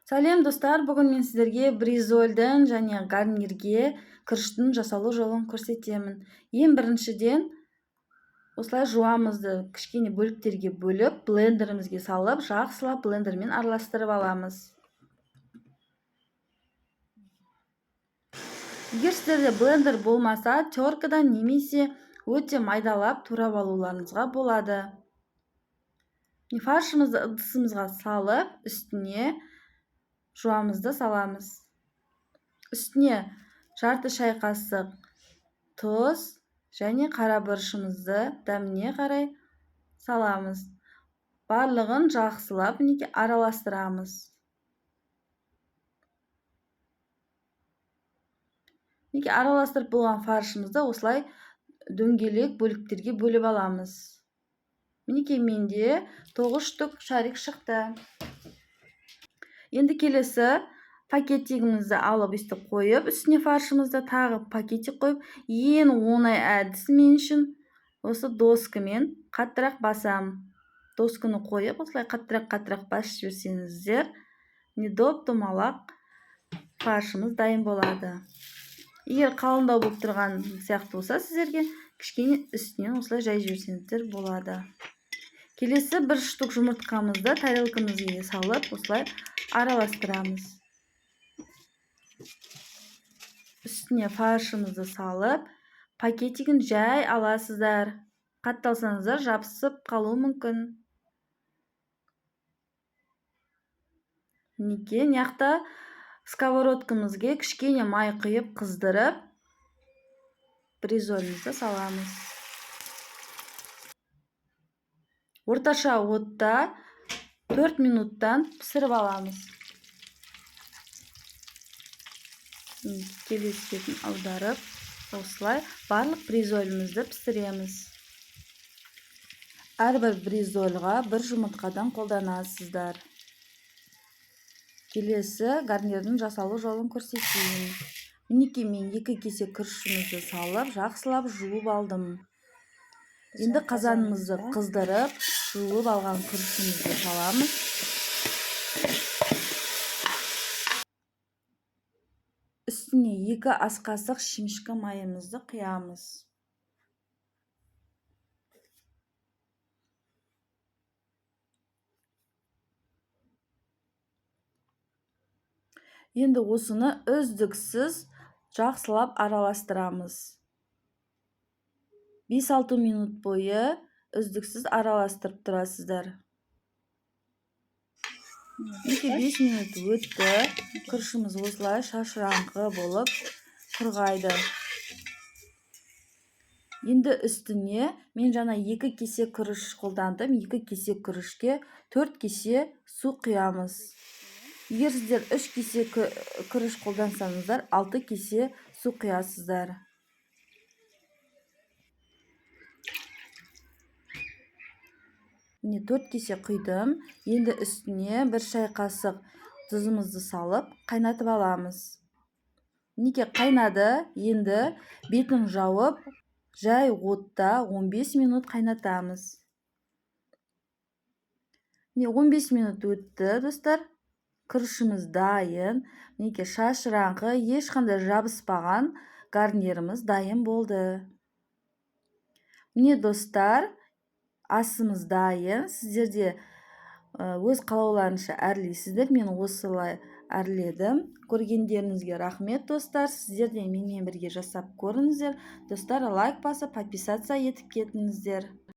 Сәлем достар, бүгін мен сіздерге бризольден және гарнирге күріштің жасалу жолын көрсетемін. Ең біріншіден осылай жуамызды кішкене бөліктерге бөліп, блендерімізге салып, жақсылап блендермен араластырып аламыз. Егер сіздерде блендер болмаса, теркадан немесе өте майдалап турап алуларыңызға болады. Фаршымызды ыдысымызға салып, үстіне жуамызды саламыз. Үстіне жарты шай қасық тұз және қара бұрышымызды дәміне қарай саламыз. Барлығын жақсылап араластырамыз. Араластырып болған фаршымызды осылай дөңгелек бөліктерге бөліп аламыз. Менде 9 штук шарик шықты. Енді келесі пакетигімізді алып үсті қойып, үстіне фаршымызды тағы пакетик қойып, ең оңай әдіс мен үшін осы доскамен қаттырақ басам. Досканы қойып, осылай қаттырақ басып жіберсеңіздер, доп-домалақ фаршымыз дайын болады. Егер қалыңдау болып тұрған сияқты болса, сіздерге кішкене үстінен осылай жай жіберсеңіздер болады. Келесі 1 штук жұмыртқамызды тарелкамызға салып, осылай араластырамыз. Үстіне фаршымызды салып, пакетигін жай аласыздар. Қатталсаңыздар, жабысып қалуы мүмкін. Яқта сковородкамызға кішкене май құйып қыздырып, бризольімізді саламыз. Орташа отта 4 минуттан пісіріп аламыз. Келесі бетін аударып, осылай барлық бризольімізді пісіреміз. Әрбір бризольға 1 жұмыртқадан қолданасыздар. Келесі гарнирдің жасалу жолын көрсетейін. Мен 2 кесе күрішімізді салып, жақсылап жуып алдым. Енді қазанымызды қыздырып, жуып алған күрішімізді саламыз. Үстіне 2 ас қасық шемішкі майымызды құямыз. Енді осыны үздіксіз жақсылап араластырамыз. 5-6 минут бойы үздіксіз араластырып тұрасыздар. 5 минут өтті. Күрішіміз осылай шашыраңқы болып құрғайды. Енді үстіне мен жаңа 2 кесе күріш қолдандым. 2 кесе күрішке 4 кесе су құямыз. Егер сіздер 3 кесе күріш қолдансаңыздар, 6 кесе су құясыздар. Міне 4 кесе құйдым. Енді үстіне 1 шай қасық тұзымызды салып, қайнатып аламыз. Қайнады, енді бетін жауып, жай отта 15 минут қайнатамыз. 15 минут өтті, достар. Күрішіміз дайын. Шашыраңқы, ешқандай жабыспаған гарниріміз дайын болды. Достар, асымыз дайын. Сіздерде өз қалауларыңызша әрлейсіздер. Мен осылай әрледім. Көргендеріңізге рахмет, достар. Сіздер де менімен бірге жасап көріңіздер. Достар, лайк басып, подписаться етіп кетіңіздер.